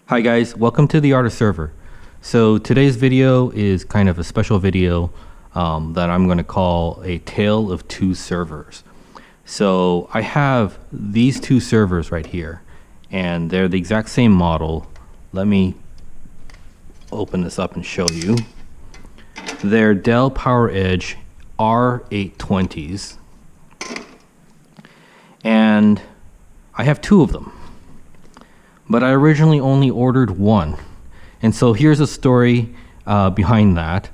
Hi guys, welcome to the Art of Server. So today's video is kind of a special video that I'm going to call a tale of two servers. So I have these two servers right here and they're the exact same model. Let me open this up and show you. They're Dell PowerEdge R820s and I have two of them. But I originally only ordered one. And so here's a story behind that.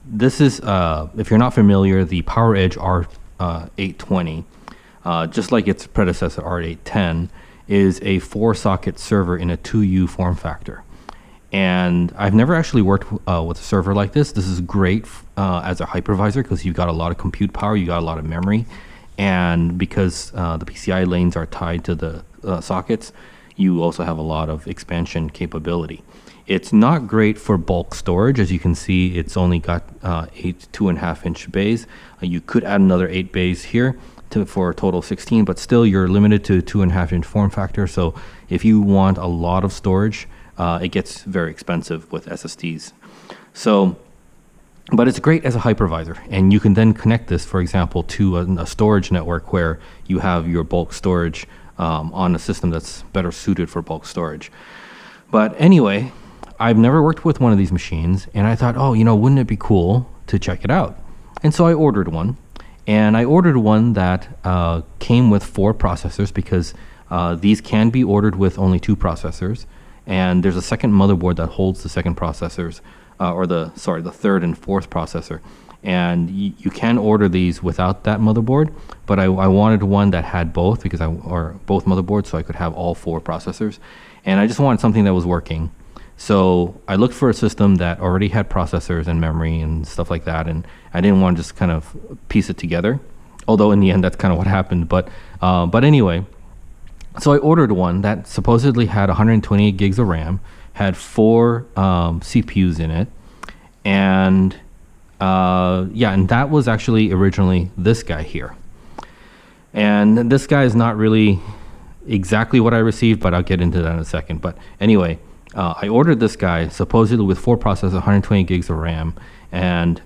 This is, if you're not familiar, the PowerEdge R820, just like its predecessor R810, is a 4-socket server in a 2U form factor. And I've never actually worked with a server like this. This is great as a hypervisor because you've got a lot of compute power, you got a lot of memory, and because the PCI lanes are tied to the sockets, you also have a lot of expansion capability. It's not great for bulk storage. As you can see, it's only got 8 2.5-inch bays. You could add another 8 bays here for a total of 16, but still you're limited to 2.5-inch form factor. So if you want a lot of storage, it gets very expensive with SSDs. So, but it's great as a hypervisor, and you can then connect this, for example, to a storage network where you have your bulk storage on a system that's better suited for bulk storage. But anyway, I've never worked with one of these machines, and I thought, oh, you know, wouldn't it be cool to check it out? And so I ordered one, and I ordered one that came with 4 processors because these can be ordered with only 2 processors, and there's a second motherboard that holds the second processors, the third and fourth processor. And you can order these without that motherboard, but I wanted one that had both both motherboards, so I could have all 4 processors. And I just wanted something that was working. So I looked for a system that already had processors and memory and stuff like that, and I didn't want to just kind of piece it together. Although in the end, that's kind of what happened. But anyway, so I ordered one that supposedly had 128 gigs of RAM, had 4 CPUs in it, and and that was actually originally this guy here. And this guy is not really exactly what I received, but I'll get into that in a second. But anyway, I ordered this guy supposedly with 4 processors, 120 gigs of RAM, and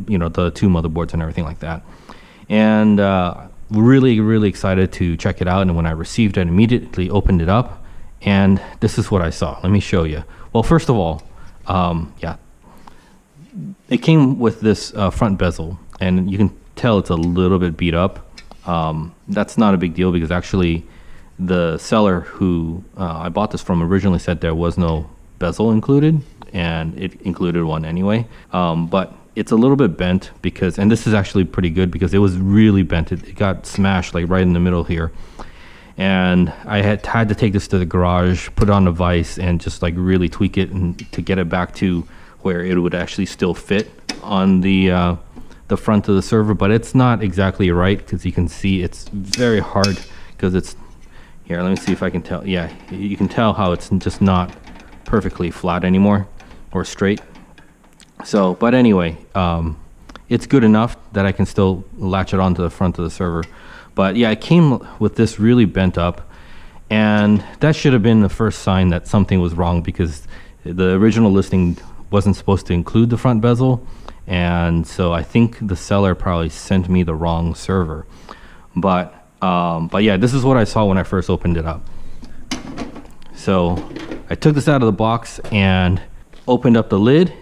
you know, the 2 motherboards and everything like that. And really excited to check it out. And when I received it, I immediately opened it up, and this is what I saw. Let me show you. Well, first of all, it came with this front bezel, and you can tell it's a little bit beat up. That's not a big deal because actually the seller who I bought this from originally said there was no bezel included, and it included one anyway. But it's a little bit bent because, and this is actually pretty good because it was really bent. It got smashed like right in the middle here. And I had to take this to the garage, put it on a vise, and just like really tweak it and to get it back to where it would actually still fit on the front of the server. But it's not exactly right because you can see it's very hard because it's here. Let me see if I can tell. Yeah, you can tell how it's just not perfectly flat anymore or straight. So, but anyway, it's good enough that I can still latch it onto the front of the server. But yeah, it came with this really bent up, and that should have been the first sign that something was wrong because the original listing wasn't supposed to include the front bezel, and so I think the seller probably sent me the wrong server. But yeah, this is what I saw when I first opened it up. So I took this out of the box and opened up the lid,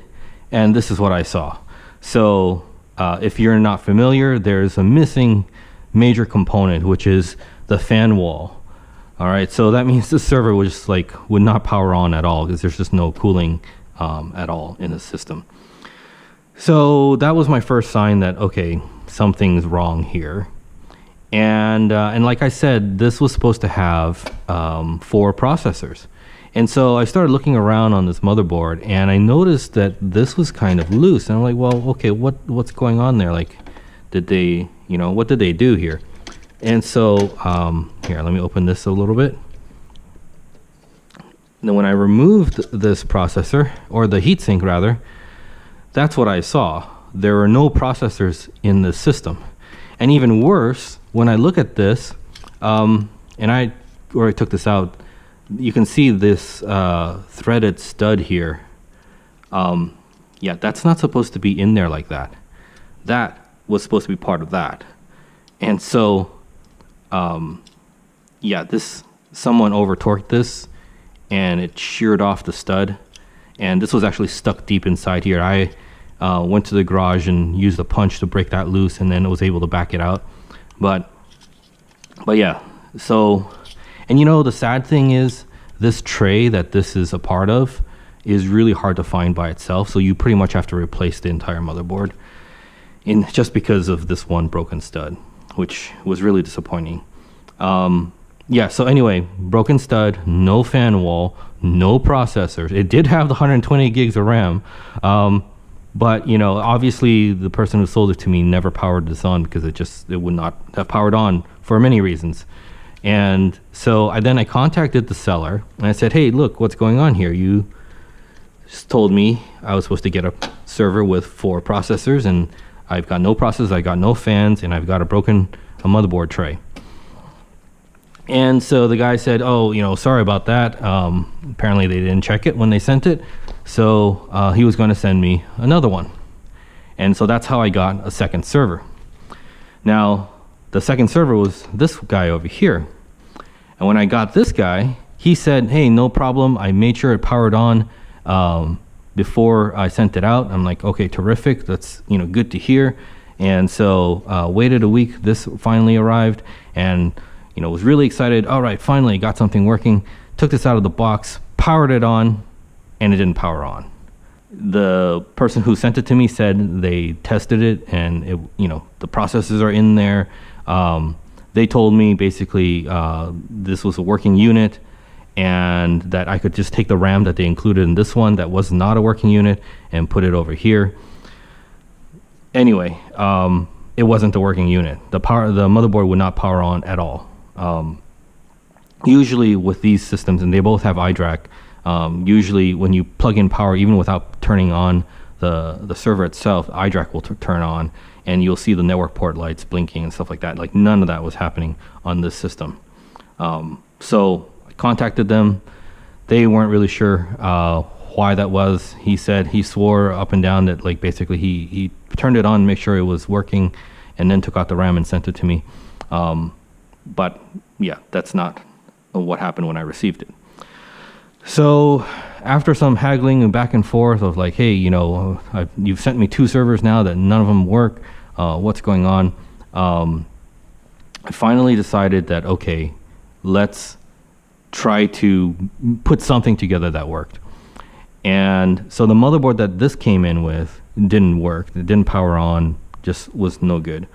and this is what I saw. So if you're not familiar, there's a missing major component, which is the fan wall. All right, so that means the server would not power on at all because there's just no cooling at all in the system. So that was my first sign that, okay, something's wrong here. And like I said, this was supposed to have 4 processors. And so I started looking around on this motherboard, and I noticed that this was kind of loose. And I'm like, well, okay, what's going on there? Like, did they, what did they do here? And so here, let me open this a little bit. Then when I removed this processor, or the heatsink rather, that's what I saw. There were no processors in the system. And even worse, when I look at this, and I already took this out, you can see this threaded stud here. Yeah, that's not supposed to be in there like that. That was supposed to be part of that. And so, yeah, someone over torqued this and it sheared off the stud. And this was actually stuck deep inside here. I went to the garage and used a punch to break that loose, and then was able to back it out. But yeah, so, and you know, the sad thing is this tray that this is a part of is really hard to find by itself. So you pretty much have to replace the entire motherboard just because of this one broken stud, which was really disappointing. Yeah, so anyway, broken stud, no fan wall, no processors. It did have the 120 gigs of RAM, but you know, obviously the person who sold it to me never powered this on because it would not have powered on for many reasons. And so I contacted the seller and I said, hey, look, what's going on here? You just told me I was supposed to get a server with 4 processors, and I've got no processors, I got no fans, and I've got a motherboard tray. And so the guy said, oh, you know, sorry about that. Apparently they didn't check it when they sent it. So he was going to send me another one. And so that's how I got a second server. Now, the second server was this guy over here. And when I got this guy, he said, hey, no problem. I made sure it powered on before I sent it out. I'm like, okay, terrific. That's, you know, good to hear. And so waited a week. This finally arrived, and you know, was really excited. All right, finally got something working. Took this out of the box, powered it on, and it didn't power on. The person who sent it to me said they tested it, and it, you know, the processors are in there. They told me basically this was a working unit, and that I could just take the RAM that they included in this one that was not a working unit and put it over here. Anyway, it wasn't a working unit. The motherboard would not power on at all. Usually with these systems, and they both have iDRAC, usually when you plug in power, even without turning on the server itself, iDRAC will turn on, and you'll see the network port lights blinking and stuff like that. Like, none of that was happening on this system. So I contacted them. They weren't really sure why that was. He said he swore up and down that, like, basically he turned it on, make sure it was working, and then took out the RAM and sent it to me. But yeah, that's not what happened when I received it. So after some haggling and back and forth of like, hey, you know, you've sent me 2 servers now that none of them work. What's going on? I finally decided that, okay, let's try to put something together that worked. And so the motherboard that this came in with didn't work. It didn't power on, just was no good.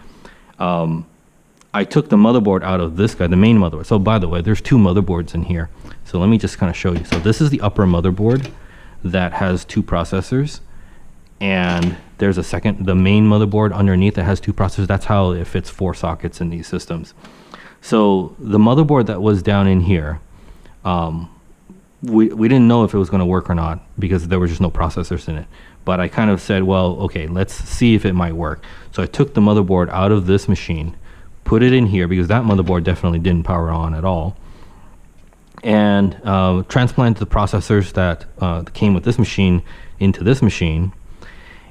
I took the motherboard out of this guy, the main motherboard. So by the way, there's 2 motherboards in here. So let me just kind of show you. So this is the upper motherboard that has 2 processors. And there's the main motherboard underneath that has 2 processors. That's how it fits 4 sockets in these systems. So the motherboard that was down in here, we didn't know if it was going to work or not because there was just no processors in it. But I kind of said, well, okay, let's see if it might work. So I took the motherboard out of this machine, put it in here because that motherboard definitely didn't power on at all, and transplanted the processors that came with this machine into this machine,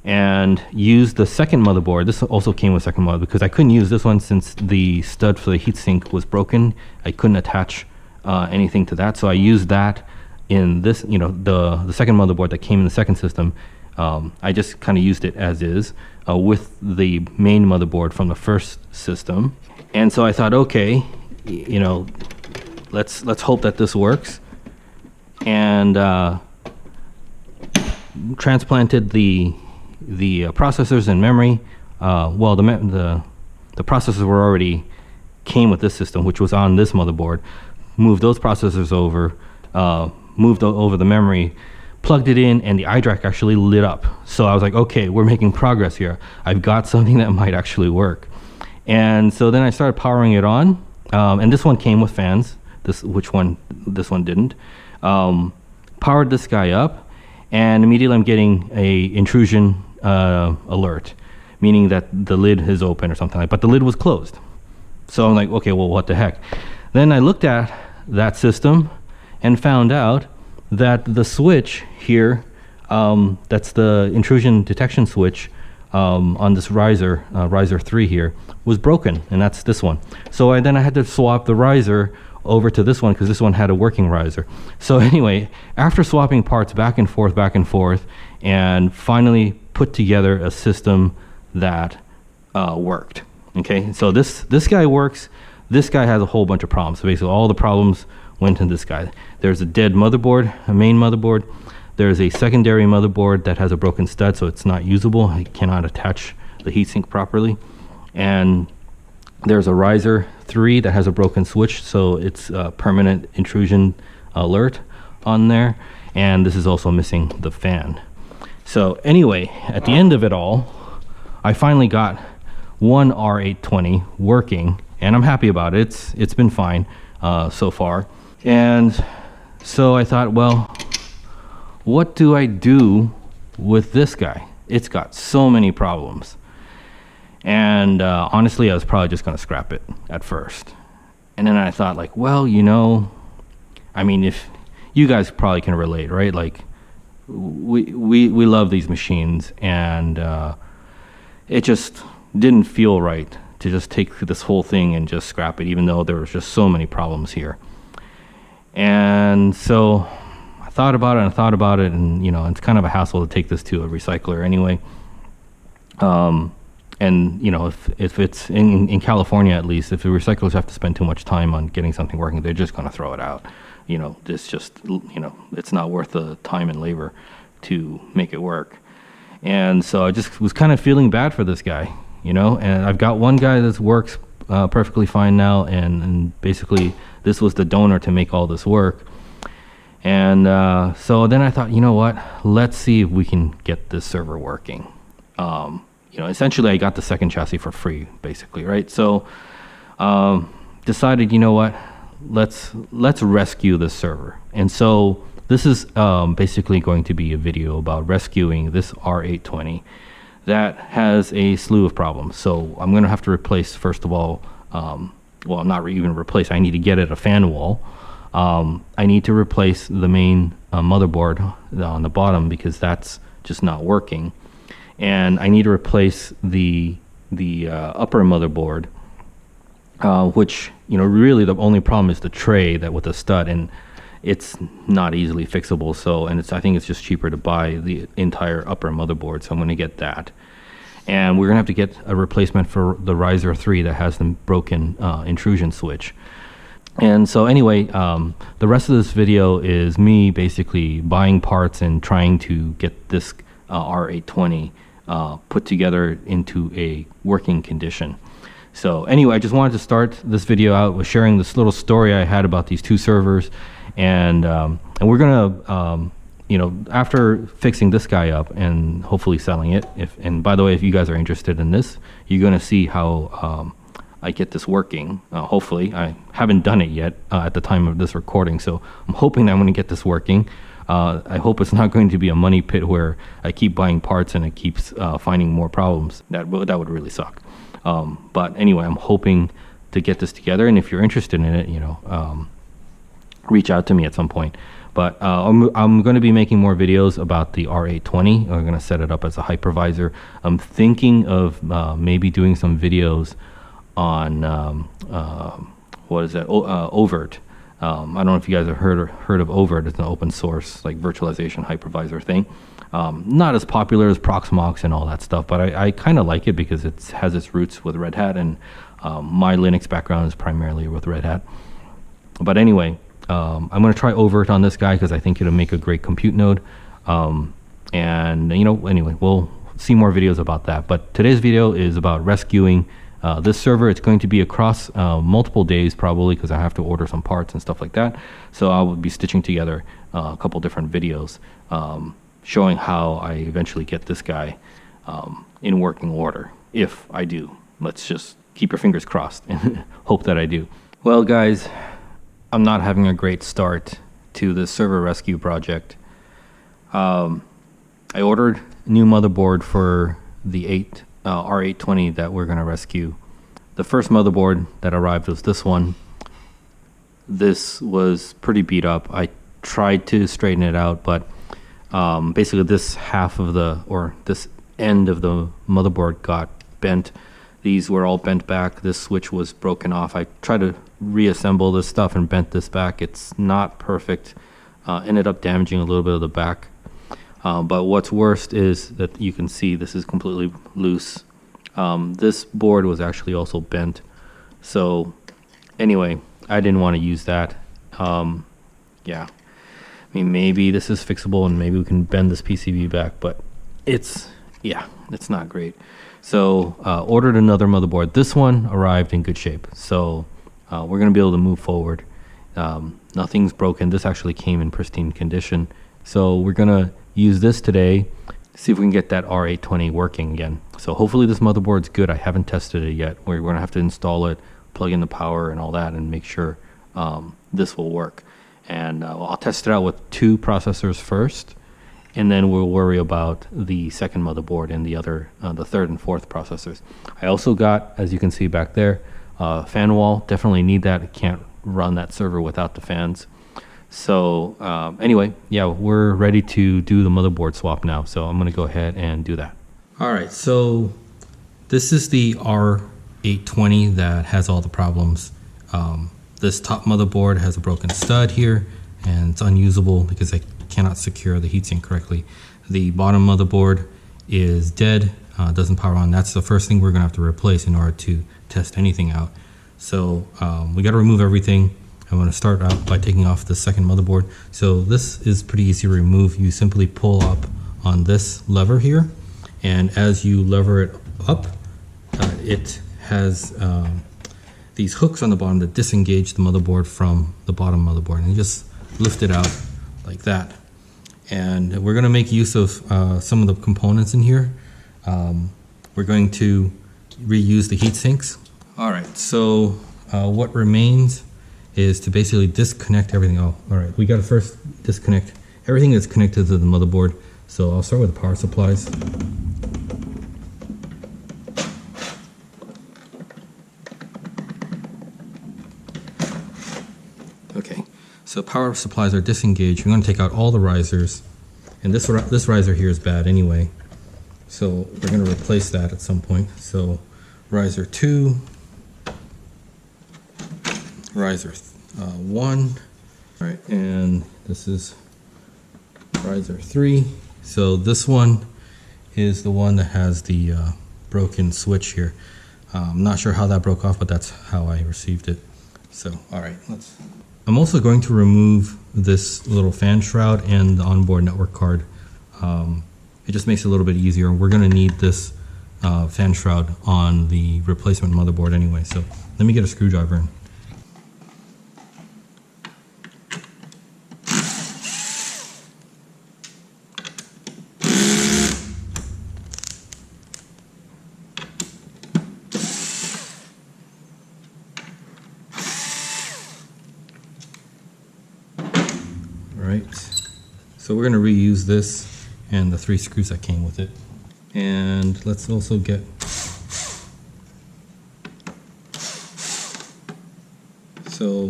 and used the second motherboard. This also came with second motherboard because I couldn't use this one since the stud for the heatsink was broken. I couldn't attach anything to that, so I used that in this, you know, the second motherboard that came in the second system. I just kind of used it as is with the main motherboard from the first system. And so I thought, okay, you know, let's hope that this works. And transplanted the processors and memory. Well, the processors were already came with this system, which was on this motherboard. Moved those processors over, moved over the memory, plugged it in, and the iDRAC actually lit up. So I was like, okay, we're making progress here. I've got something that might actually work. And so then I started powering it on, and this one came with fans. This one didn't. Powered this guy up, and immediately I'm getting a intrusion alert, meaning that the lid is open or something like that. But the lid was closed. So I'm like, okay, well, what the heck? Then I looked at that system, and found out that the switch here, that's the intrusion detection switch on this riser, riser 3 here, was broken, and that's this one. So then I had to swap the riser over to this one because this one had a working riser. So anyway, after swapping parts back and forth, and finally put together a system that worked. Okay, so this guy works. This guy has a whole bunch of problems. So basically all the problems went in this guy. There's a dead motherboard, a main motherboard. There's a secondary motherboard that has a broken stud, so it's not usable. It cannot attach the heatsink properly. And there's a riser 3 that has a broken switch, so it's a permanent intrusion alert on there. And this is also missing the fan. So anyway, at the end of it all, I finally got one R820 working, and I'm happy about it. It's been fine so far. And so I thought, well, what do I do with this guy? It's got so many problems. And honestly, I was probably just going to scrap it at first. And then I thought, like, well, you know, I mean, if you guys probably can relate, right? Like, we love these machines, and it just didn't feel right to just take this whole thing and just scrap it, even though there was just so many problems here. And so I thought about it, and you know, it's kind of a hassle to take this to a recycler anyway. And you know, if it's in California, at least, if the recyclers have to spend too much time on getting something working, they're just going to throw it out. You know, it's just, you know, it's not worth the time and labor to make it work. And so I just was kind of feeling bad for this guy, you know, and I've got one guy that works perfectly fine now, and basically this was the donor to make all this work. And so then I thought, you know what, let's see if we can get this server working. You know, essentially I got the second chassis for free, basically, right? So decided, you know what, let's rescue this server. And so this is basically going to be a video about rescuing this R820 that has a slew of problems. So I'm going to have to replace, first of all, well, not even replace, I need to get it a fan wall. I need to replace the main motherboard on the bottom because that's just not working. And I need to replace the upper motherboard, which, you know, really the only problem is the tray that with the stud, and it's not easily fixable. So, and I think it's just cheaper to buy the entire upper motherboard. So I'm going to get that. And we're going to have to get a replacement for the riser 3 that has the broken intrusion switch. And so anyway, the rest of this video is me basically buying parts and trying to get this R820 put together into a working condition. So anyway, I just wanted to start this video out with sharing this little story I had about these two servers, and we're gonna you know, after fixing this guy up and hopefully selling it, and by the way, if you guys are interested in this, you're gonna see how I get this working. Hopefully, I haven't done it yet at the time of this recording, so I'm hoping that I'm gonna get this working. I hope it's not going to be a money pit where I keep buying parts and it keeps finding more problems. That would really suck. But anyway, I'm hoping to get this together, and if you're interested in it, you know, reach out to me at some point. But I'm going to be making more videos about the R820. I'm going to set it up as a hypervisor. I'm thinking of maybe doing some videos on what is that? Overt. I don't know if you guys have heard of Overt. It's an open source like virtualization hypervisor thing. Not as popular as Proxmox and all that stuff, but I kind of like it because it has its roots with Red Hat, and my Linux background is primarily with Red Hat. But anyway, I'm going to try Overt on this guy because I think it'll make a great compute node. And you know, anyway, we'll see more videos about that. But today's video is about rescuing this server. It's going to be across multiple days probably because I have to order some parts and stuff like that. So I will be stitching together a couple different videos showing how I eventually get this guy in working order. If I do, let's just keep your fingers crossed and hope that I do. Well, guys, I'm not having a great start to this server rescue project. I ordered a new motherboard for the R820 that we're going to rescue. The first motherboard that arrived was this one, this was pretty beat up. I tried to straighten it out, but basically this half of this end of the motherboard got bent. These were all bent back. This switch was broken off. I tried to reassemble this stuff and bent this back. It's not perfect. Ended up damaging a little bit of the back. But what's worst is that you can see this is completely loose. This board was actually also bent. So anyway, I didn't want to use that. Yeah, I mean, maybe this is fixable and maybe we can bend this PCB back, but it's not great. So ordered another motherboard. This one arrived in good shape. So we're going to be able to move forward. Nothing's broken. This actually came in pristine condition. So we're going to use this today, see if we can get that R820 working again. So hopefully this motherboard's good. I haven't tested it yet. We're going to have to install it, plug in the power and all that, and make sure this will work. And I'll test it out with 2 processors first, and then we'll worry about the second motherboard and the other, the third and fourth processors. I also got, as you can see back there, fan wall. Definitely need that. I can't run that server without the fans. So anyway, yeah, we're ready to do the motherboard swap now. So I'm going to go ahead and do that. All right, so this is the R820 that has all the problems. This top motherboard has a broken stud here, and it's unusable because I cannot secure the heatsink correctly. The bottom motherboard is dead, doesn't power on. That's the first thing we're gonna have to replace in order to test anything out. So we gotta remove everything. I'm gonna start out by taking off the second motherboard. So this is pretty easy to remove. You simply pull up on this lever here, and as you lever it up, it has these hooks on the bottom that disengage the motherboard from the bottom motherboard, and you just lift it out like that. And we're going to make use of some of the components in here. We're going to reuse the heat sinks. All right, so what remains is to basically disconnect everything. Oh, all right, we got to first disconnect everything that's connected to the motherboard. So I'll start with the power supplies. Okay, so power supplies are disengaged. We're going to take out all the risers, and this riser here is bad anyway, so we're going to replace that at some point. So riser 2, riser 1, all right, and this is riser 3. So this one is the one that has the broken switch here. I'm not sure how that broke off, but that's how I received it. So all right, I'm also going to remove this little fan shroud and the onboard network card. It just makes it a little bit easier. We're going to need this fan shroud on the replacement motherboard anyway. So let me get a screwdriver in. Right, so we're going to reuse this and the 3 screws that came with it. And let's also get so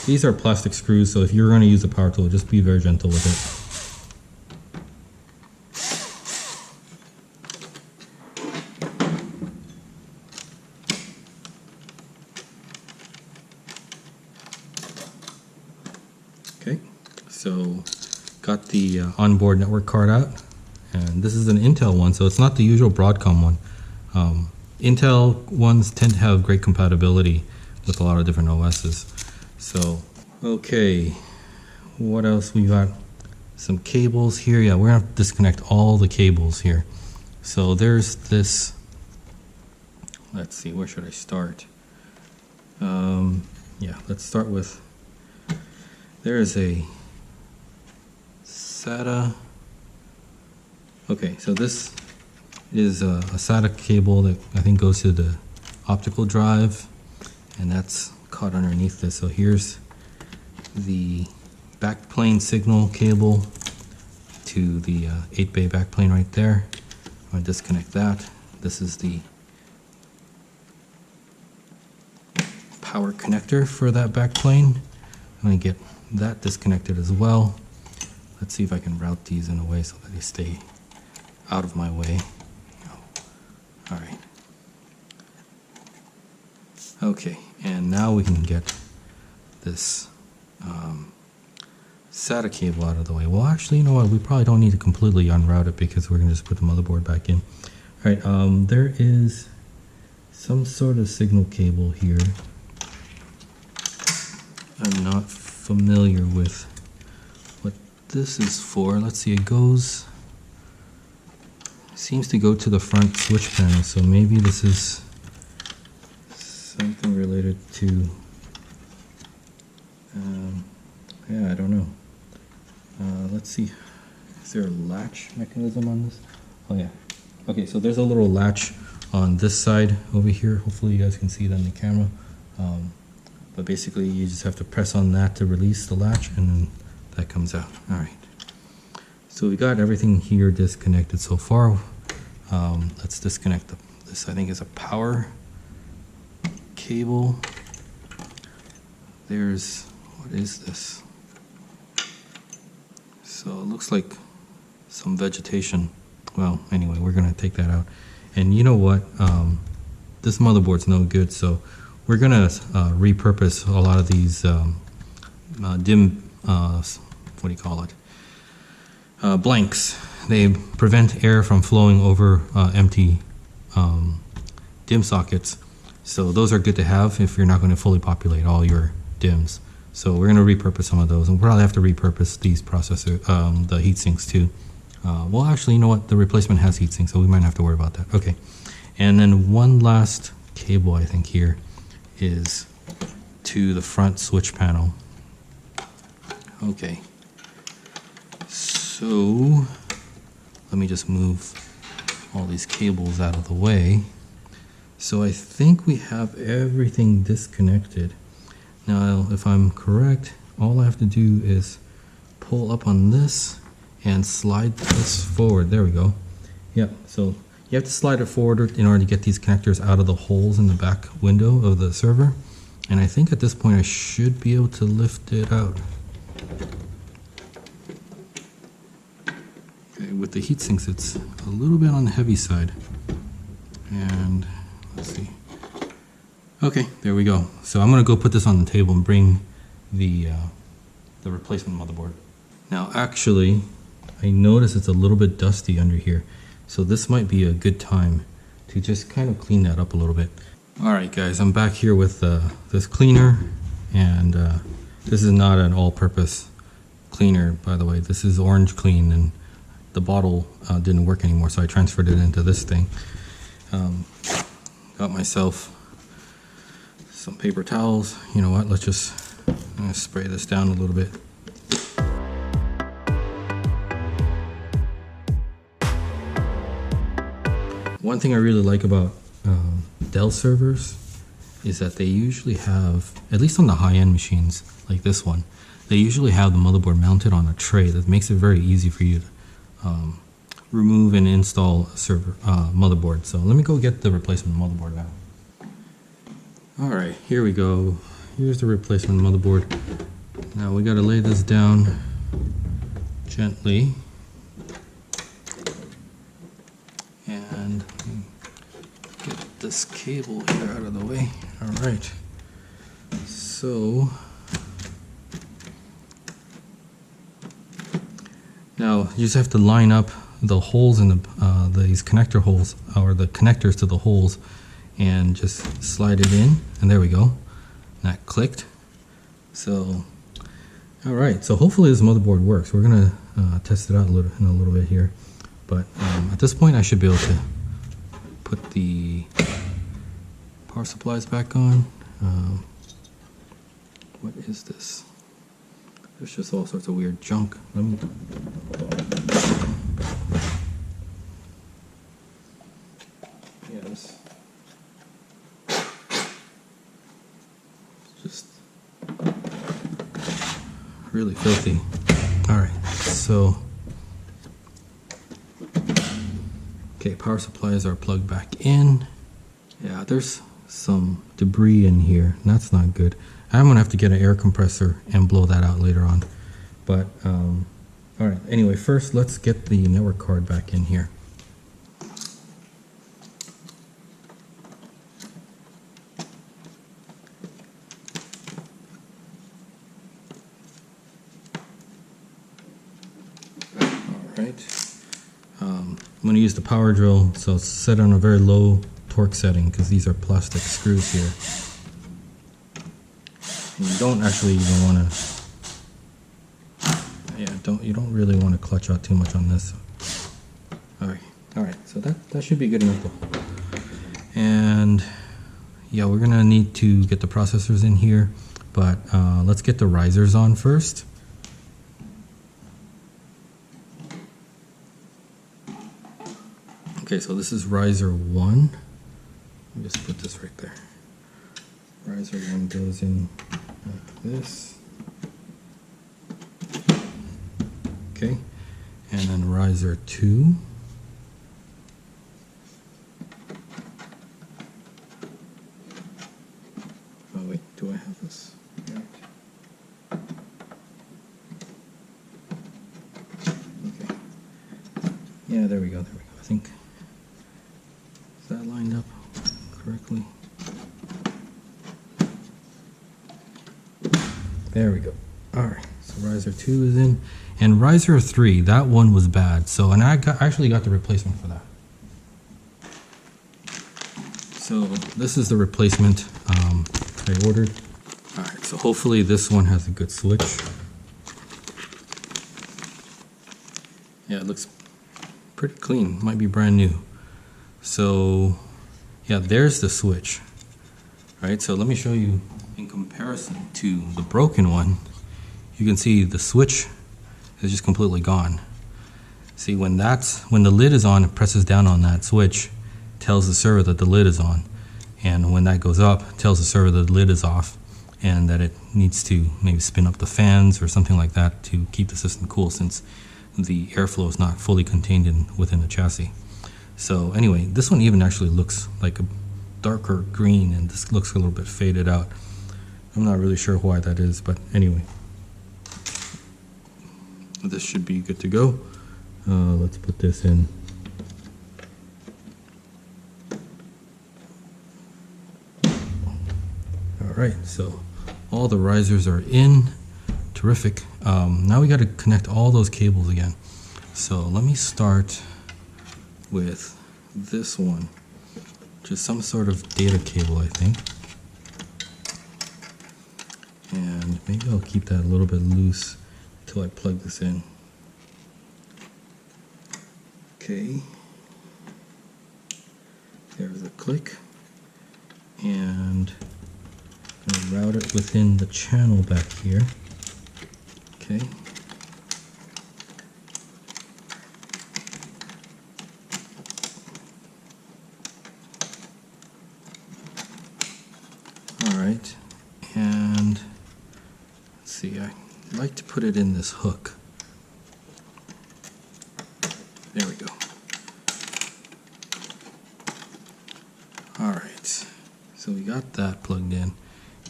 these are plastic screws, so if you're going to use a power tool, just be very gentle with it. Okay, so got the onboard network card out, and this is an Intel one, so it's not the usual Broadcom one. Intel ones tend to have great compatibility with a lot of different OSs. So, okay, what else we got? Some cables here. Yeah, we're gonna have to disconnect all the cables here. So there's this, let's see, where should I start? Yeah, let's start with, there is a SATA. Okay, so this is a SATA cable that I think goes to the optical drive, and that's caught underneath this. So here's the backplane signal cable to the 8-bay backplane right there. I'm going to disconnect that. This is the power connector for that backplane. I'm going to get that disconnected as well. Let's see if I can route these in a way so that they stay out of my way. All right. Okay, and now we can get this SATA cable out of the way. Well, actually, you know what? We probably don't need to completely unroute it because we're going to just put the motherboard back in. All right, there is some sort of signal cable here. I'm not familiar with what this is for. Let's see, seems to go to the front switch panel, so maybe this is something related to, yeah, I don't know. Let's see, is there a latch mechanism on this? Oh yeah. Okay, so there's a little latch on this side over here. Hopefully you guys can see that in the camera. But basically you just have to press on that to release the latch, and then that comes out. All right. So we got everything here disconnected so far. Let's disconnect this. I think is a power cable. What is this? So it looks like some vegetation. Well, anyway, we're gonna take that out. And you know what? This motherboard's no good, so we're gonna repurpose a lot of these DIMM, what do you call it? Blanks. They prevent air from flowing over empty DIMM sockets. So those are good to have if you're not going to fully populate all your DIMMs. So we're going to repurpose some of those, and we'll probably have to repurpose these processor, the heat sinks too. Well, actually, you know what? The replacement has heat sinks, so we might not have to worry about that. Okay. And then one last cable, I think here, is to the front switch panel. Okay. So let me just move all these cables out of the way. So I think we have everything disconnected. Now, if I'm correct, all I have to do is pull up on this and slide this forward. There we go. Yep, so you have to slide it forward in order to get these connectors out of the holes in the back window of the server. And I think at this point I should be able to lift it out. Okay, with the heat sinks, it's a little bit on the heavy side. And let's see. Okay, there we go. So I'm gonna go put this on the table and bring the replacement motherboard. Now, actually, I notice it's a little bit dusty under here. So this might be a good time to just kind of clean that up a little bit. All right, guys, I'm back here with this cleaner, and this is not an all-purpose cleaner, by the way. This is Orange Clean, and the bottle didn't work anymore, so I transferred it into this thing. Got myself some paper towels. You know what? I'm gonna spray this down a little bit. One thing I really like about Dell servers is that they usually have, at least on the high-end machines like this one, they usually have the motherboard mounted on a tray. That makes it very easy for you to remove and install a server motherboard. So let me go get the replacement motherboard out. All right, here we go. Here's the replacement motherboard. Now we got to lay this down gently. And get this cable here out of the way. All right. So now you just have to line up the holes in these connector holes, or the connectors to the holes, and just slide it in, and there we go. That clicked. So, all right. So hopefully this motherboard works. We're gonna test it out in a little bit here, but at this point I should be able to put the power supplies back on. What is this? There's just all sorts of weird junk. Let me. Yeah, this. Just really filthy. All right, so okay, power supplies are plugged back in. Yeah, there's some debris in here, and that's not good. I'm gonna have to get an air compressor and blow that out later on. But all right, anyway, first let's get the network card back in here. I'm going to use the power drill, so it's set on a very low torque setting because these are plastic screws here. And you don't actually even want to, you don't really want to clutch out too much on this. All right, so that should be good enough though. And yeah, we're going to need to get the processors in here, but let's get the risers on first. Okay, so this is riser 1. Let me just put this right there. Riser 1 goes in like this. Okay, and then riser 2. Oh wait, do I have this? Right. Okay. Yeah, there we go, I think. Is that lined up correctly? There we go. Alright, so riser 2 is in. And riser 3, that one was bad. So, and I actually got the replacement for that. So this is the replacement I ordered. Alright, so hopefully this one has a good switch. Yeah, it looks pretty clean. Might be brand new. So yeah, there's the switch. Right, so let me show you in comparison to the broken one. You can see the switch is just completely gone. See, when the lid is on, it presses down on that switch, tells the server that the lid is on. And when that goes up, it tells the server that the lid is off and that it needs to maybe spin up the fans or something like that to keep the system cool, since the airflow is not fully contained within the chassis. So anyway, this one even actually looks like a darker green, and this looks a little bit faded out. I'm not really sure why that is, but anyway. This should be good to go. Let's put this in. Alright, so all the risers are in. Terrific. Now we got to connect all those cables again. So let me start with this one, which is some sort of data cable, I think. And maybe I'll keep that a little bit loose until I plug this in. Okay. There's a click. And I'm going to route it within the channel back here. Okay. Alright, and let's see, I like to put it in this hook. There we go. Alright, so we got that plugged in,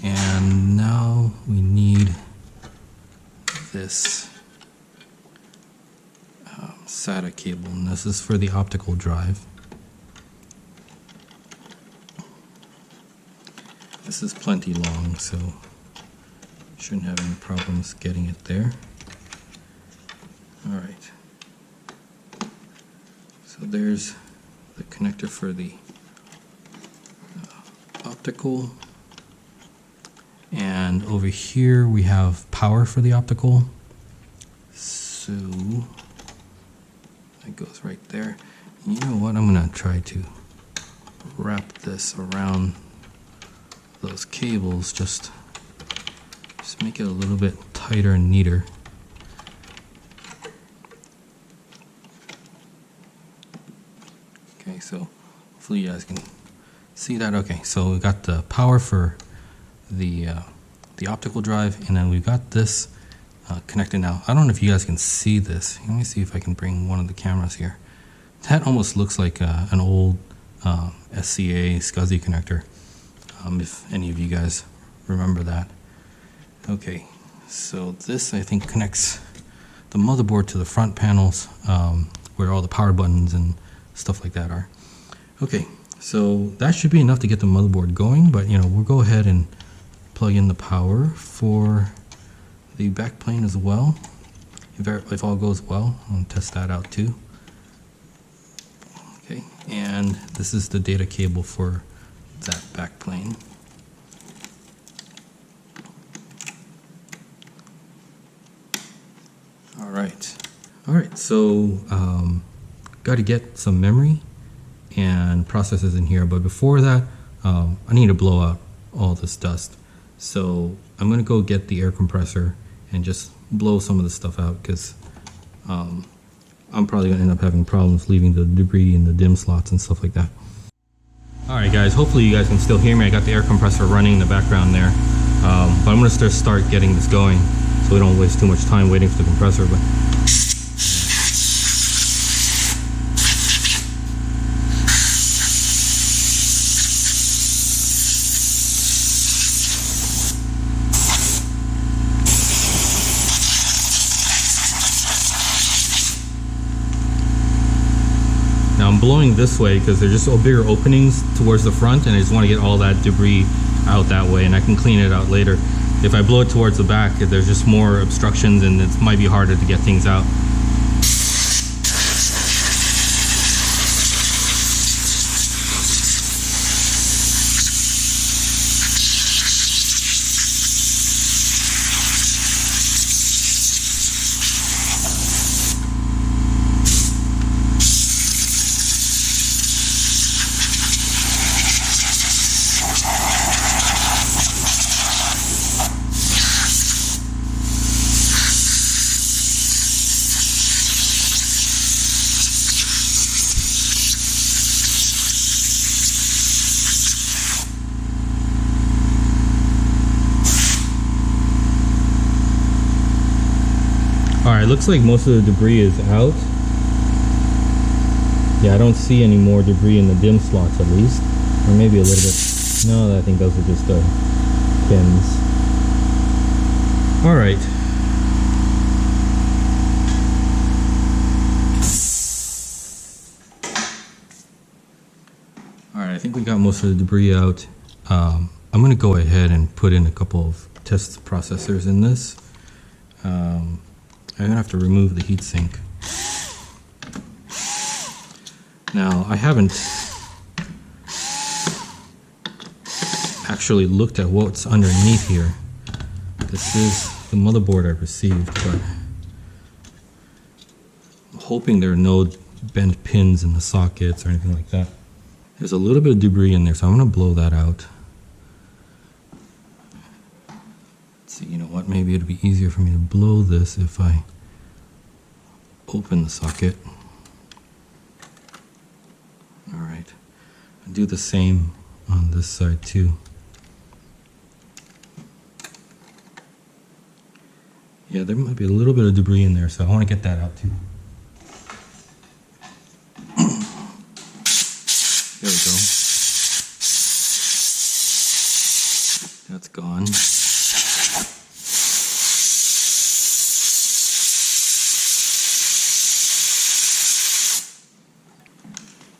and now we need this SATA cable, and this is for the optical drive. This is plenty long, so shouldn't have any problems getting it there. Alright, so there's the connector for the optical, and over here we have power for the optical, so that goes right there. And you know what, I'm gonna try to wrap this around those cables, just make it a little bit tighter and neater. Okay, so hopefully you guys can see that. Okay, so we got the power for the optical drive, and then we've got this connected now. I don't know if you guys can see this. Let me see if I can bring one of the cameras here. That almost looks like an old SCA SCSI connector, if any of you guys remember that. Okay, so this I think connects the motherboard to the front panels, where all the power buttons and stuff like that are. Okay, so that should be enough to get the motherboard going, but we'll go ahead and plug in the power for the backplane as well. If all goes well, I'll test that out too. Okay, and this is the data cable for that backplane. All right, so got to get some memory and processors in here, but before that, I need to blow out all this dust. So I'm going to go get the air compressor and just blow some of the stuff out, because I'm probably going to end up having problems leaving the debris in the DIMM slots and stuff like that. Alright guys, hopefully you guys can still hear me. I got the air compressor running in the background there, but I'm going to start getting this going so we don't waste too much time waiting for the compressor. But I'm blowing this way because they're just bigger openings towards the front, and I just want to get all that debris out that way, and I can clean it out later. If I blow it towards the back, there's just more obstructions and it might be harder to get things out. Alright, looks like most of the debris is out. Yeah, I don't see any more debris in the DIMM slots at least. Or maybe a little bit. No, I think those are just pins. Alright. Alright, I think we got most of the debris out. I'm going to go ahead and put in a couple of test processors in this. I'm going to have to remove the heatsink. Now, I haven't actually looked at what's underneath here. This is the motherboard I received, but I'm hoping there are no bent pins in the sockets or anything like that. There's a little bit of debris in there, so I'm going to blow that out. So you know what, maybe it'd be easier for me to blow this if I open the socket. Alright, I'll do the same on this side too. Yeah, there might be a little bit of debris in there, so I want to get that out too. There we go. That's gone.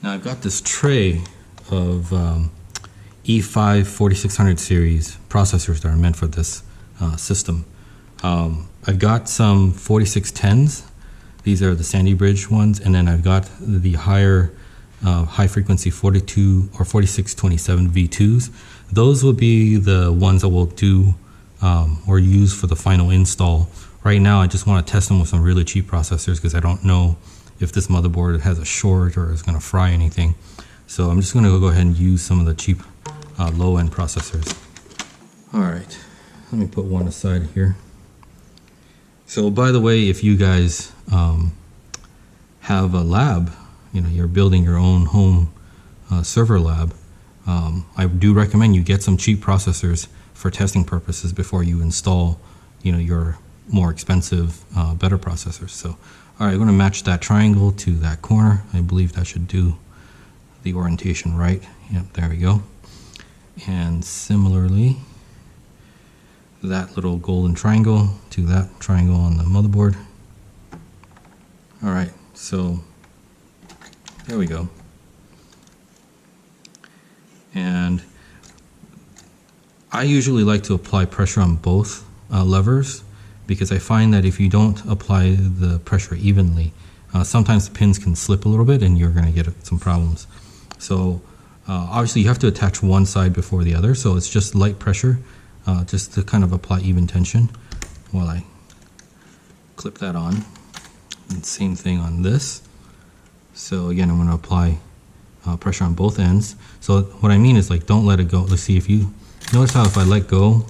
Now I've got this tray of E5 4600 series processors that are meant for this system. I've got some 4610s. These are the Sandy Bridge ones, and then I've got the higher high frequency 42 or 4627 V2s. Those will be the ones that we'll do or use for the final install. Right now I just want to test them with some really cheap processors because I don't know if this motherboard has a short or is going to fry anything. So I'm just going to go ahead and use some of the cheap low-end processors. Alright, let me put one aside here. So by the way, if you guys have a lab, you're building your own home server lab, I do recommend you get some cheap processors for testing purposes before you install your more expensive, better processors. So alright, I'm going to match that triangle to that corner. I believe that should do the orientation right. Yep, there we go. And similarly, that little golden triangle to that triangle on the motherboard. All right, so there we go. And I usually like to apply pressure on both levers, because I find that if you don't apply the pressure evenly, sometimes the pins can slip a little bit and you're going to get some problems. So obviously you have to attach one side before the other, so it's just light pressure just to kind of apply even tension while I clip that on. And same thing on this. So again, I'm going to apply pressure on both ends. So what I mean is, like, don't let it go. Let's see, if you notice how if I let go,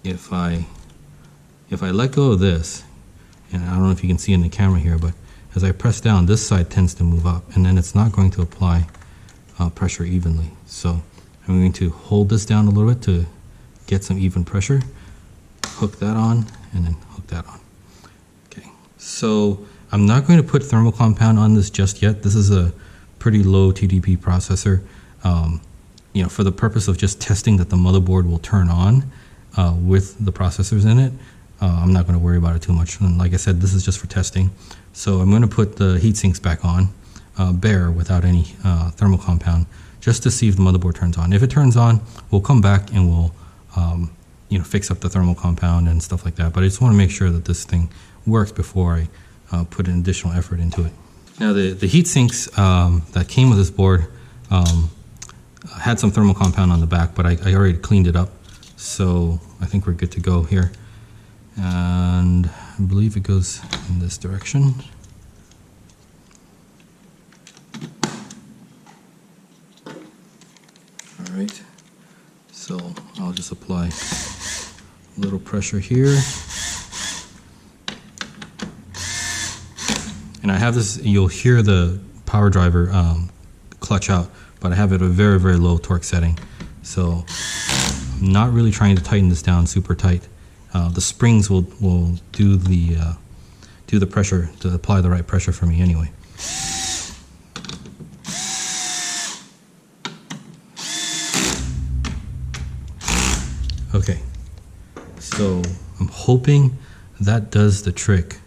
if I let go of this, and I don't know if you can see in the camera here, but as I press down, this side tends to move up, and then it's not going to apply pressure evenly. So I'm going to hold this down a little bit to get some even pressure, hook that on, and then hook that on. Okay, so I'm not going to put thermal compound on this just yet. This is a pretty low TDP processor. You know, for the purpose of just testing that the motherboard will turn on with the processors in it, I'm not going to worry about it too much. And like I said, this is just for testing. So I'm going to put the heat sinks back on, bare, without any thermal compound, just to see if the motherboard turns on. If it turns on, we'll come back and we'll you know, fix up the thermal compound and stuff like that. But I just want to make sure that this thing works before I put an additional effort into it. Now the heat sinks that came with this board had some thermal compound on the back, but I already cleaned it up, so I think we're good to go here. And I believe it goes in this direction. All right, so I'll just apply a little pressure here. And I have this, you'll hear the power driver clutch out, but I have it at a very, very low torque setting. So I'm not really trying to tighten this down super tight. The springs will do the pressure, to apply the right pressure for me anyway. Okay, so I'm hoping that does the trick.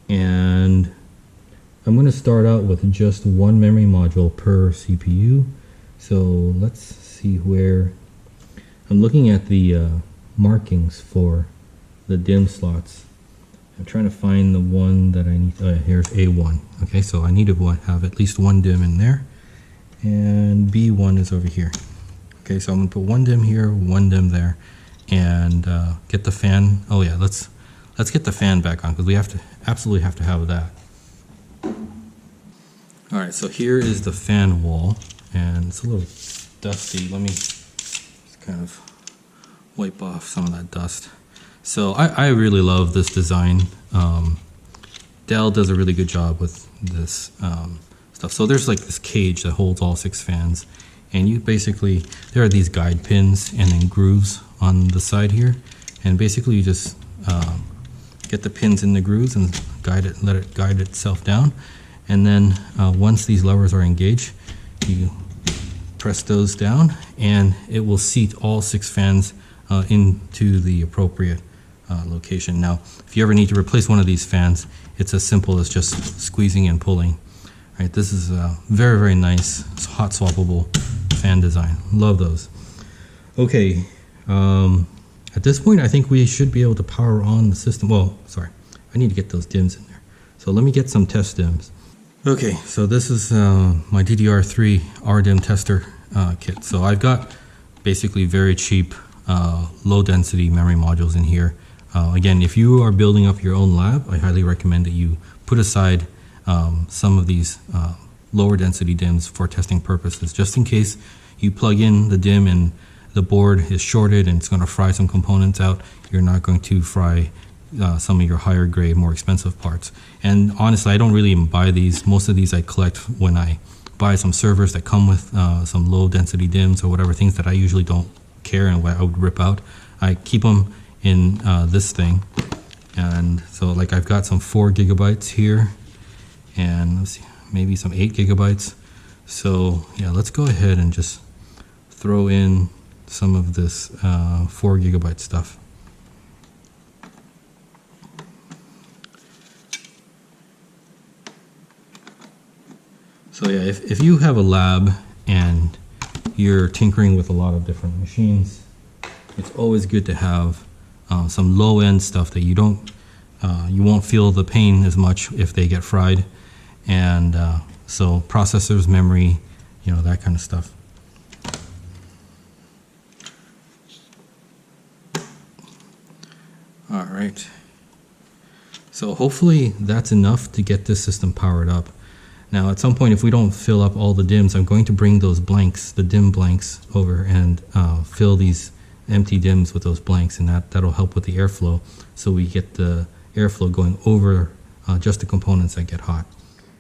And I'm going to start out with just one memory module per CPU. So let's see where I'm looking at the markings for the DIMM slots. I'm trying to find the one that I need. Here's A1. Okay, so I need to have at least one DIMM in there, and B1 is over here. Okay, so I'm going to put one DIMM here, one DIMM there, and get the fan. Oh yeah, let's get the fan back on, because we absolutely have to have that. All right, so here is the fan wall, and it's a little dusty. Let me just kind of wipe off some of that dust. So I really love this design. Dell does a really good job with this stuff. So there's like this cage that holds all 6 fans, and you basically, there are these guide pins and then grooves on the side here, and basically you just get the pins in the grooves and guide it, let it guide itself down. And then once these levers are engaged, you press those down and it will seat all 6 fans into the appropriate location. Now, if you ever need to replace one of these fans, it's as simple as just squeezing and pulling. Right, this is a very, very nice hot swappable fan design. Love those. Okay, at this point I think we should be able to power on the system. Well, sorry, I need to get those DIMMs in there. So let me get some test DIMMs. Okay, so this is my Ddr3 Rem Tester Kit. So I've got basically very cheap, low density memory modules in here. Again, if you are building up your own lab, I highly recommend that you put aside some of these lower density DIMMs for testing purposes, just in case you plug in the DIMM and the board is shorted and it's going to fry some components out. You're not going to fry some of your higher grade, more expensive parts. And honestly, I don't really even buy these. Most of these I collect when I buy some servers that come with some low density DIMMs or whatever, things that I usually don't care and I would rip out. I keep them in this thing. And so like I've got some 4 gigabytes here, and let's see, maybe some 8 gigabytes. So yeah, let's go ahead and just throw in some of this 4 GB stuff. So yeah, if you have a lab and you're tinkering with a lot of different machines, it's always good to have some low-end stuff that you won't feel the pain as much if they get fried, and so processors, memory, you know, that kind of stuff. All right, so hopefully that's enough to get this system powered up. Now at some point, if we don't fill up all the DIMMs, I'm going to bring those blanks, the DIMM blanks, over and fill these empty DIMMs with those blanks, and that'll help with the airflow, so we get the airflow going over just the components that get hot.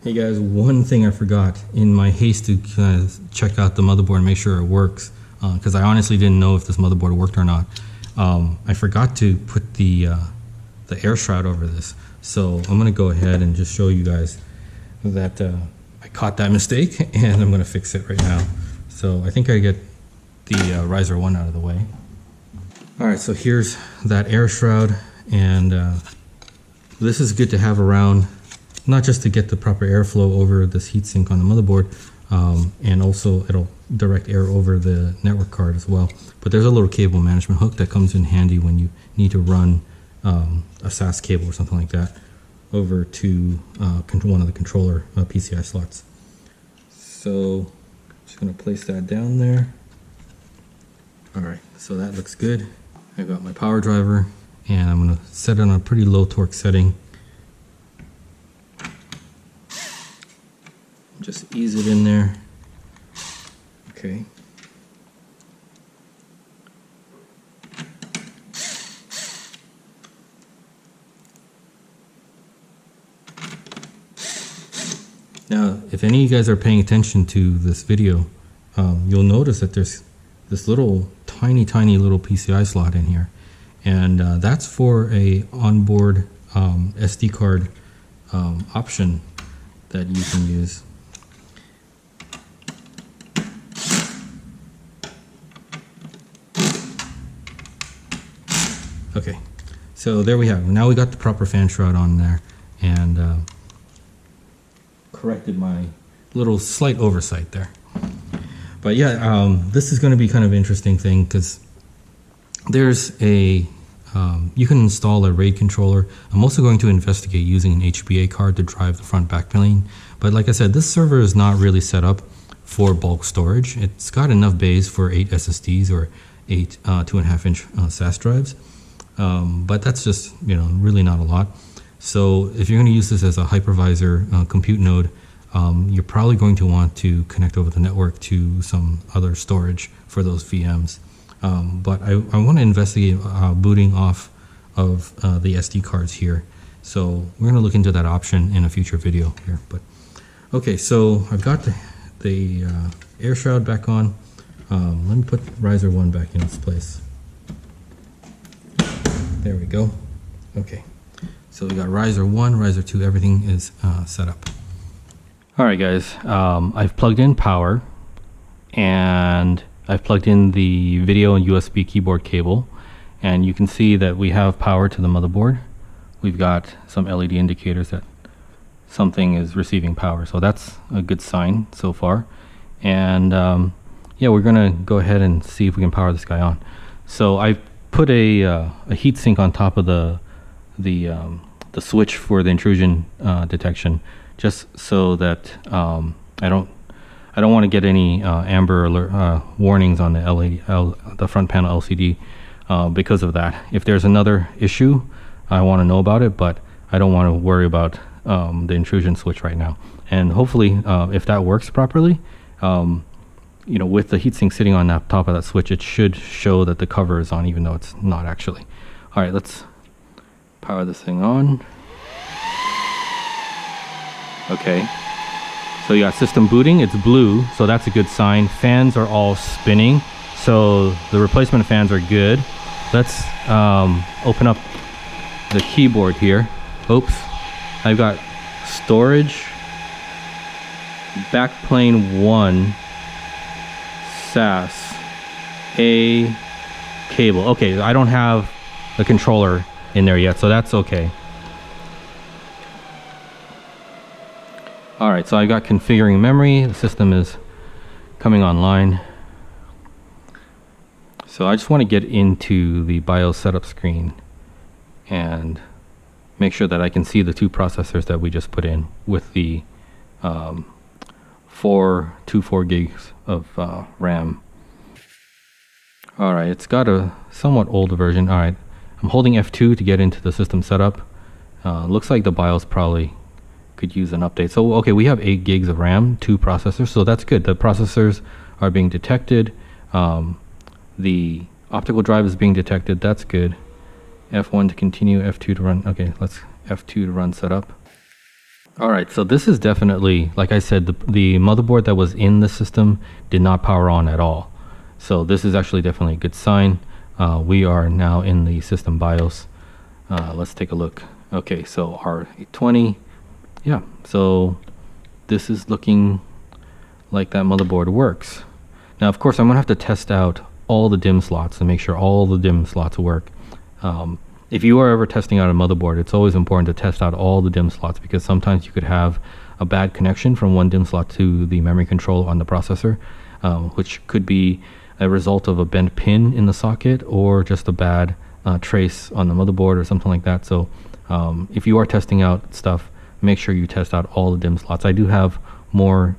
Hey guys, one thing I forgot in my haste to kind of check out the motherboard and make sure it works, because I honestly didn't know if this motherboard worked or not. I forgot to put the air shroud over this, so I'm going to go ahead and just show you guys that I caught that mistake, and I'm going to fix it right now. So I think I get the riser 1 out of the way. Alright, so here's that air shroud, and this is good to have around, not just to get the proper airflow over this heatsink on the motherboard, and also it'll direct air over the network card as well. But there's a little cable management hook that comes in handy when you need to run a SAS cable or something like that over to one of the controller PCI slots. So just going to place that down there. Alright, so that looks good. I got my power driver, and I'm going to set it on a pretty low torque setting. Just ease it in there. Okay. Now, if any of you guys are paying attention to this video, you'll notice that there's this little tiny little PCI slot in here, and that's for a onboard SD card option that you can use. Okay, so there we have it. Now we got the proper fan shroud on there, and corrected my little slight oversight there. But yeah, this is going to be kind of an interesting thing, because there's a you can install a RAID controller. I'm also going to investigate using an HBA card to drive the front backplane. But like I said, this server is not really set up for bulk storage. It's got enough bays for 8 SSDs or 8 2.5-inch SAS drives. But that's just, you know, really not a lot. So if you're going to use this as a hypervisor compute node, you're probably going to want to connect over the network to some other storage for those VMs. But I want to investigate booting off of the SD cards here. So we're going to look into that option in a future video here. But okay, so I've got the air shroud back on. Let me put riser 1 back in its place. There we go. Okay, so we got riser 1, riser 2, everything is set up. Alright guys, I've plugged in power, and I've plugged in the video and USB keyboard cable, and you can see that we have power to the motherboard. We've got some LED indicators that something is receiving power, so that's a good sign so far. And yeah, we're gonna go ahead and see if we can power this guy on. So I put a heatsink on top of the switch for the intrusion detection, just so that I don't want to get any amber alert warnings on the front panel LCD because of that. If there's another issue, I want to know about it, but I don't want to worry about the intrusion switch right now. And hopefully, if that works properly, you know, with the heatsink sitting on the top of that switch, it should show that the cover is on, even though it's not actually. All right, let's power this thing on. Okay, so you got system booting, it's blue, so that's a good sign. Fans are all spinning, so the replacement fans are good. Let's open up the keyboard here. Oops, I've got storage, backplane 1, SAS, A cable. Okay, I don't have the controller in there yet, so that's okay. All right, so I got configuring memory. The system is coming online. So I just want to get into the BIOS setup screen and make sure that I can see the two processors that we just put in with the 4 gigs of RAM. All right, it's got a somewhat older version. All right, I'm holding F2 to get into the system setup. Looks like the BIOS probably could use an update. So okay, we have 8 gigs of RAM, 2 processors, so that's good. The processors are being detected. The optical drive is being detected. That's good. F1 to continue, F2 to run. Okay, let's F2 to run setup. All right, so this is definitely, like I said, the motherboard that was in the system did not power on at all. So this is actually definitely a good sign. We are now in the system BIOS. Let's take a look. Okay, so R820. Yeah, so this is looking like that motherboard works. Now, of course, I'm gonna have to test out all the DIMM slots and make sure all the DIMM slots work. If you are ever testing out a motherboard, it's always important to test out all the DIMM slots, because sometimes you could have a bad connection from one DIMM slot to the memory controller on the processor, which could be a result of a bent pin in the socket or just a bad trace on the motherboard or something like that. So if you are testing out stuff, make sure you test out all the DIMM slots. I do have more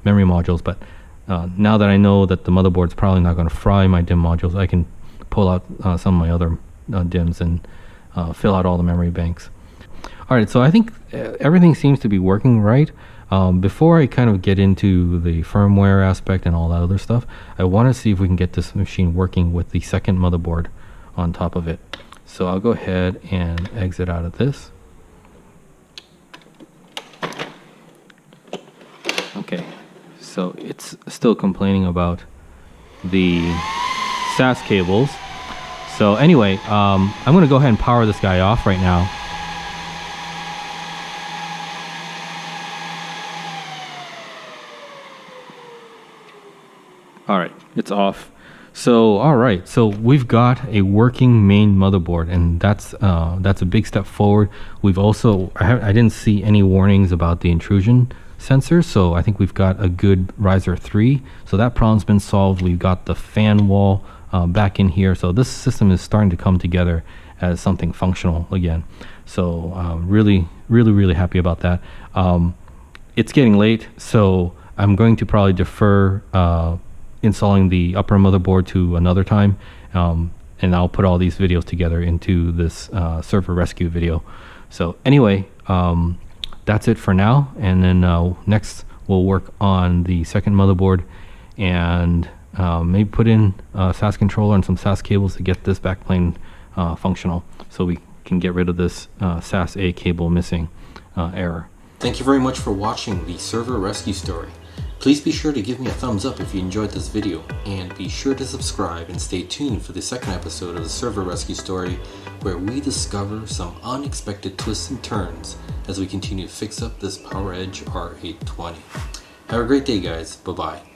memory modules, but now that I know that the motherboard's probably not going to fry my DIMM modules, I can pull out some of my other DIMMs and fill out all the memory banks. All right, so I think everything seems to be working right. Before I kind of get into the firmware aspect and all that other stuff, I want to see if we can get this machine working with the second motherboard on top of it. So I'll go ahead and exit out of this. Okay, so it's still complaining about the SAS cables. So anyway, I'm going to go ahead and power this guy off right now. All right, it's off. So all right, so we've got a working main motherboard, and that's a big step forward. We've also I didn't see any warnings about the intrusion sensor, so I think we've got a good riser 3. So that problem's been solved. We've got the fan wall back in here, so this system is starting to come together as something functional again. So really happy about that. It's getting late, so I'm going to probably defer installing the upper motherboard to another time, and I'll put all these videos together into this server rescue video. So anyway, that's it for now, and then next we'll work on the second motherboard and maybe put in a SAS controller and some SAS cables to get this backplane functional, so we can get rid of this SAS A cable missing error. Thank you very much for watching the server rescue story. Please be sure to give me a thumbs up if you enjoyed this video, and be sure to subscribe and stay tuned for the second episode of the server rescue story, where we discover some unexpected twists and turns as we continue to fix up this PowerEdge R820. Have a great day, guys. Bye-bye.